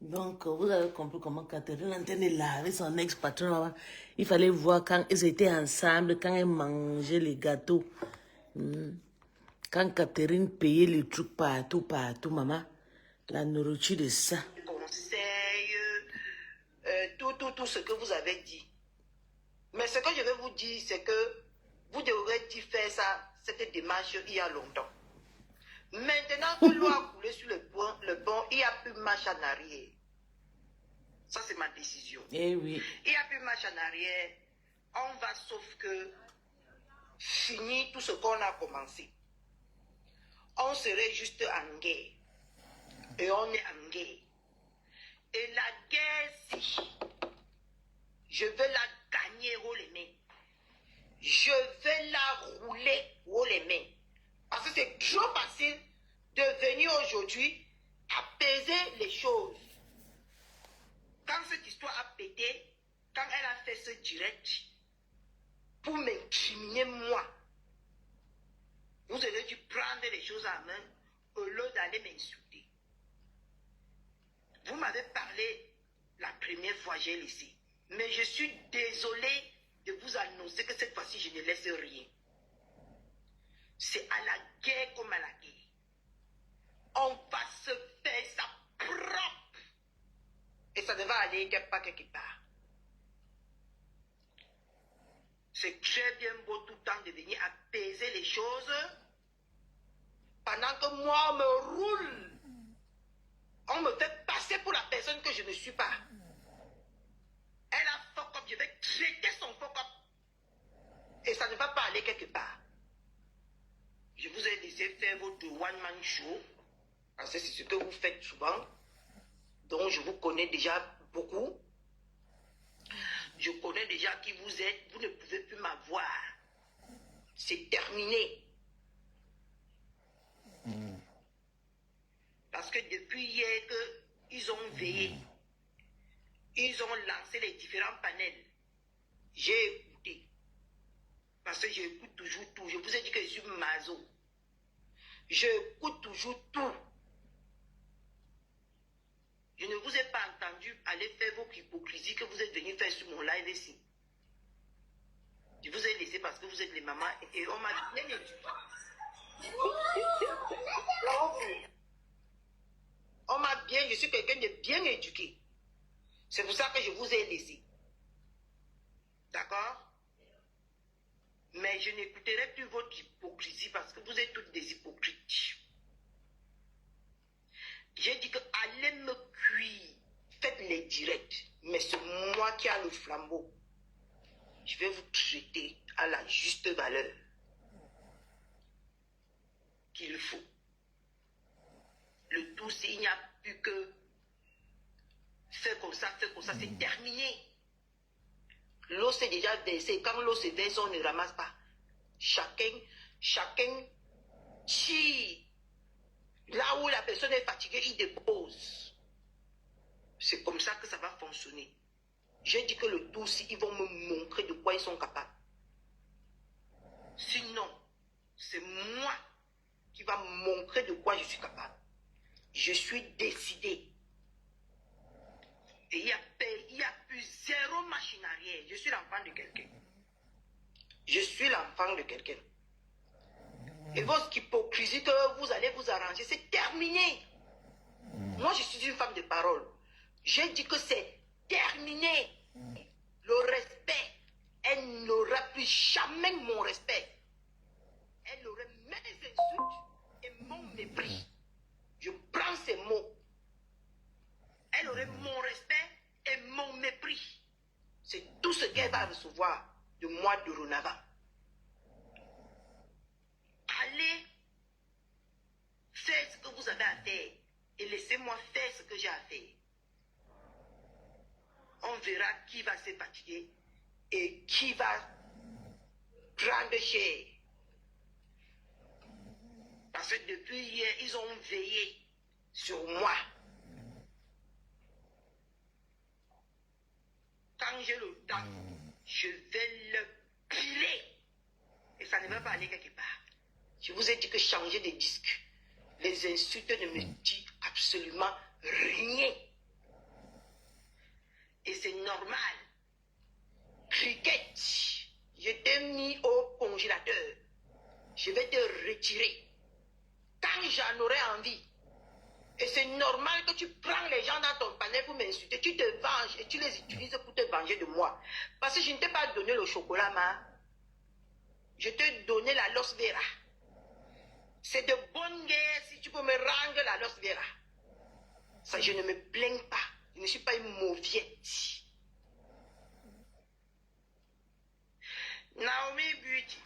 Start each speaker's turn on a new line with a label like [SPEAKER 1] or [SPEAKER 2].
[SPEAKER 1] Donc, vous avez compris comment Catherine est en train de laver son ex-patron. Il fallait voir quand ils étaient ensemble, quand ils mangeaient les gâteaux. Quand Catherine payait les trucs partout, partout, maman. La nourriture de ça.
[SPEAKER 2] Conseil, tout ce que vous avez dit. Mais ce que je vais vous dire, c'est que vous devrez faire ça, cette démarche il y a longtemps. Maintenant que l'eau a coulé sur le pont, il n'y a plus marche en arrière. Ça, c'est ma décision.
[SPEAKER 1] Eh oui.
[SPEAKER 2] Il n'y a plus marche en arrière. On va sauf que finir tout ce qu'on a commencé. On serait juste en guerre. Et on est en guerre. Et la guerre, si je veux la gagner haut les mains, je vais la rouler haut les mains. Parce que c'est trop facile de venir aujourd'hui apaiser les choses. Quand cette histoire a pété, quand elle a fait ce direct pour m'incriminer moi, vous avez dû prendre les choses en main au lieu d'aller m'insulter. Vous m'avez parlé la première fois, j'ai laissé. Mais je suis désolé de vous annoncer que cette fois-ci, je ne laisse rien. C'est à la guerre comme à la guerre. On va se faire ça propre. Et ça ne va aller pas quelque part. C'est très bien beau tout le temps de venir apaiser les choses. Pendant que moi, on me roule. On me fait passer pour la personne que je ne suis pas. Elle a fuck up, je vais traiter son fuck up. Et ça ne va pas aller quelque part. Je vous ai laissé faire votre one-man show. Parce que c'est ce que vous faites souvent. Donc je vous connais déjà beaucoup. Je connais déjà qui vous êtes. Vous ne pouvez plus m'avoir. C'est terminé. Parce que depuis hier qu'ils ont veillé, ils ont lancé les différents panels. J'ai écouté. Parce que j'écoute toujours tout. Je vous ai dit que je suis maso. J'écoute toujours tout. Je ne vous ai pas entendu aller faire vos hypocrisies que vous êtes venus faire sur mon live ici. Je vous ai laissé parce que vous êtes les mamans et on m'a bien éduqué. On m'a bien, je suis quelqu'un de bien éduqué. C'est pour ça que je vous ai laissé. D'accord? Mais je n'écouterai plus votre hypocrisie parce que vous êtes toutes des hypocrites. J'ai dit que allez me cuire, faites les directs, mais c'est moi qui ai le flambeau. Je vais vous traiter à la juste valeur qu'il faut. Le tout, c'est il n'y a plus que faire comme ça, c'est terminé. L'eau s'est déjà versée. Quand l'eau se verse, on ne ramasse pas. Chacun tire. Là où la personne est fatiguée, il dépose. C'est comme ça que ça va fonctionner. J'ai dit que le tout, ils vont me montrer de quoi ils sont capables. Sinon, c'est moi qui va me montrer de quoi je suis capable. Je suis décidé. Et il y a plus zéro machine arrière. Je suis l'enfant de quelqu'un. Je suis l'enfant de quelqu'un. Et votre hypocrisie que vous allez vous arranger, c'est terminé. Moi, je suis une femme de parole. J'ai dit que c'est terminé. Le respect, elle n'aura plus jamais mon respect. Elle aurait mes insultes et mon mépris. Je prends ces mots. Elle aurait mon respect et mon mépris. C'est tout ce qu'elle va recevoir de moi, de Runava. Allez faire ce que vous avez à faire et laissez-moi faire ce que j'ai à faire. On verra qui va se fatiguer et qui va prendre cher. Parce que depuis hier, ils ont veillé sur moi. Quand j'ai le temps, je vais le piler. Et ça ne va pas aller quelque part. Je vous ai dit que changer de disque. Les insultes ne me disent absolument rien. Et c'est normal que tu prends les gens dans ton panel pour m'insulter. Tu te venges et tu les utilises pour te venger de moi. Parce que je ne t'ai pas donné le chocolat, ma. Je t'ai donné la Los Vera. C'est de bonne guerre si tu peux me rendre la Los Vera. Ça, je ne me plains pas. Je ne suis pas une mauviette. Naomi Beauty.